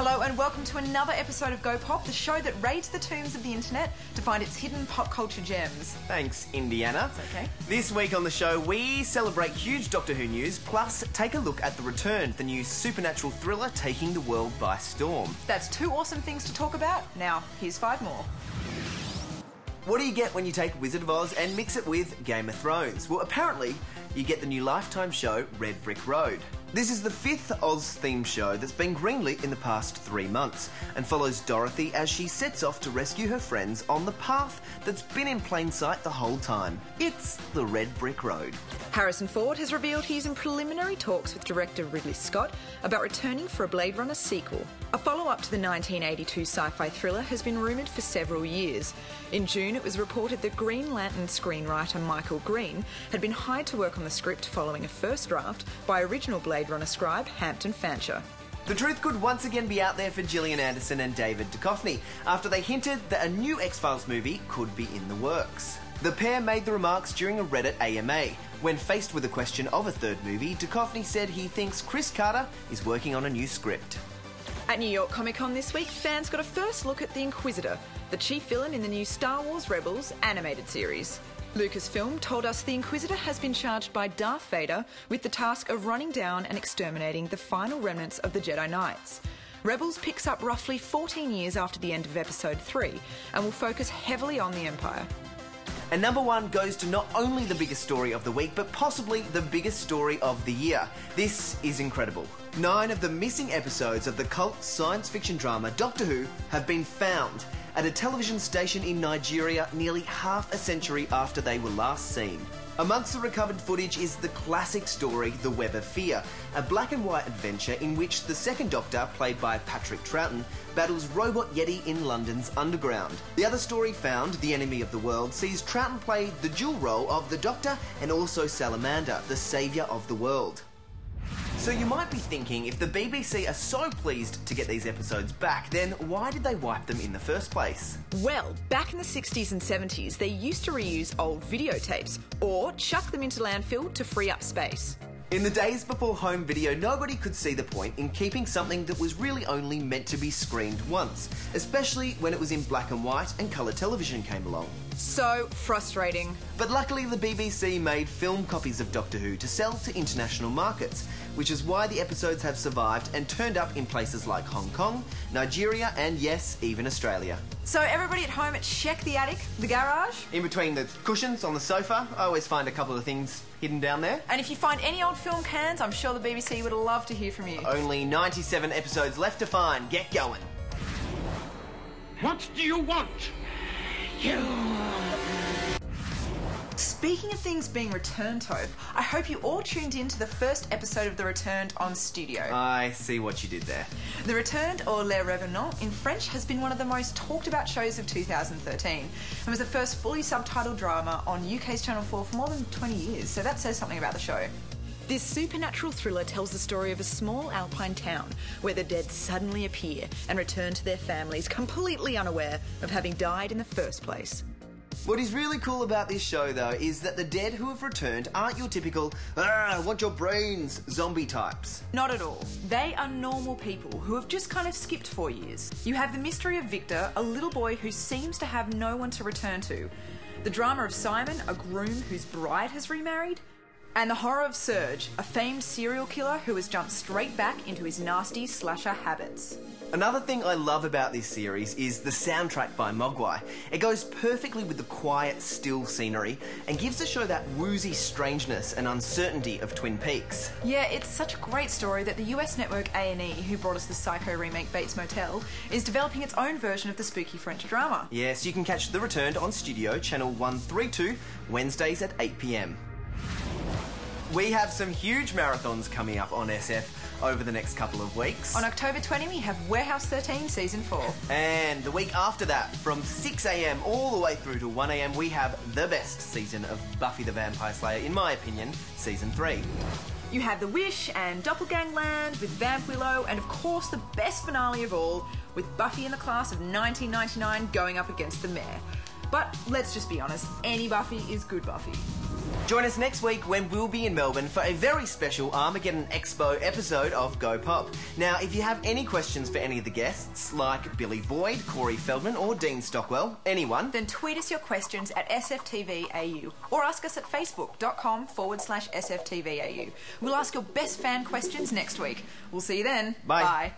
Hello and welcome to another episode of Go Pop, the show that raids the tombs of the internet to find its hidden pop culture gems. Thanks, Indiana. It's okay. This week on the show, we celebrate huge Doctor Who news, plus take a look at The Return, the new supernatural thriller taking the world by storm. That's 2 awesome things to talk about. Now, here's 5 more. What do you get when you take Wizard of Oz and mix it with Game of Thrones? Well, apparently, you get the new Lifetime show, Red Brick Road. This is the 5th Oz-themed show that's been greenlit in the past 3 months and follows Dorothy as she sets off to rescue her friends on the path that's been in plain sight the whole time. It's the Red Brick Road. Harrison Ford has revealed he's in preliminary talks with director Ridley Scott about returning for a Blade Runner sequel. A follow-up to the 1982 sci-fi thriller has been rumoured for several years. In June, it was reported that Green Lantern screenwriter Michael Green had been hired to work on the script following a first draft by original Blade Runner scribe Hampton Fancher. The truth could once again be out there for Gillian Anderson and David Duchovny after they hinted that a new X-Files movie could be in the works. The pair made the remarks during a Reddit AMA. When faced with the question of a third movie, Duchovny said he thinks Chris Carter is working on a new script. At New York Comic Con this week, fans got a first look at the Inquisitor, the chief villain in the new Star Wars Rebels animated series. Lucasfilm told us the Inquisitor has been charged by Darth Vader with the task of running down and exterminating the final remnants of the Jedi Knights. Rebels picks up roughly 14 years after the end of Episode 3 and will focus heavily on the Empire. And number 1 goes to not only the biggest story of the week, but possibly the biggest story of the year. This is incredible. 9 of the missing episodes of the cult science fiction drama Doctor Who have been found at a television station in Nigeria nearly half a century after they were last seen. Amongst the recovered footage is the classic story The Web of Fear, a black and white adventure in which the second Doctor, played by Patrick Troughton, battles Robot Yeti in London's underground. The other story found, The Enemy of the World, sees Troughton play the dual role of the Doctor and also Salamander, the saviour of the world. So you might be thinking, if the BBC are so pleased to get these episodes back, then why did they wipe them in the first place? Well, back in the 60s and 70s, they used to reuse old videotapes or chuck them into landfill to free up space. In the days before home video, nobody could see the point in keeping something that was really only meant to be screened once, especially when it was in black and white and colour television came along. So frustrating. But luckily the BBC made film copies of Doctor Who to sell to international markets, which is why the episodes have survived and turned up in places like Hong Kong, Nigeria and yes, even Australia. So everybody at home, check the attic, the garage. In between the cushions on the sofa, I always find a couple of things hidden down there. And if you find any old film cans, I'm sure the BBC would love to hear from you. Only 97 episodes left to find. Get going. What do you want? You... Speaking of things being returned, Toph, I hope you all tuned in to the first episode of The Returned on Studio. I see what you did there. The Returned, or Les Revenants in French, has been one of the most talked about shows of 2013 and was the first fully subtitled drama on UK's Channel 4 for more than 20 years, so that says something about the show. This supernatural thriller tells the story of a small alpine town where the dead suddenly appear and return to their families completely unaware of having died in the first place. What is really cool about this show, though, is that the dead who have returned aren't your typical, I want your brains, zombie types. Not at all. They are normal people who have just kind of skipped 4 years. You have the mystery of Victor, a little boy who seems to have no one to return to, the drama of Simon, a groom whose bride has remarried, and the horror of Serge, a famed serial killer who has jumped straight back into his nasty slasher habits. Another thing I love about this series is the soundtrack by Mogwai. It goes perfectly with the quiet, still scenery and gives the show that woozy strangeness and uncertainty of Twin Peaks. Yeah, it's such a great story that the US network A&E, who brought us the Psycho remake Bates Motel, is developing its own version of the spooky French drama. Yes, you can catch The Returned on Studio, channel 132, Wednesdays at 8 p.m. We have some huge marathons coming up on SF over the next couple of weeks. On October 20, we have Warehouse 13 Season 4. And the week after that, from 6 a.m. all the way through to 1 a.m, we have the best season of Buffy the Vampire Slayer, in my opinion, Season 3. You have The Wish and Doppelgangland with Vamp Willow, and of course the best finale of all, with Buffy in the class of 1999 going up against the Mayor. But let's just be honest, any Buffy is good Buffy. Join us next week when we'll be in Melbourne for a very special Armageddon Expo episode of Go Pop. Now, if you have any questions for any of the guests, like Billy Boyd, Corey Feldman or Dean Stockwell, anyone, then tweet us your questions at SFTVAU or ask us at facebook.com/SFTVAU. We'll ask your best fan questions next week. We'll see you then. Bye. Bye.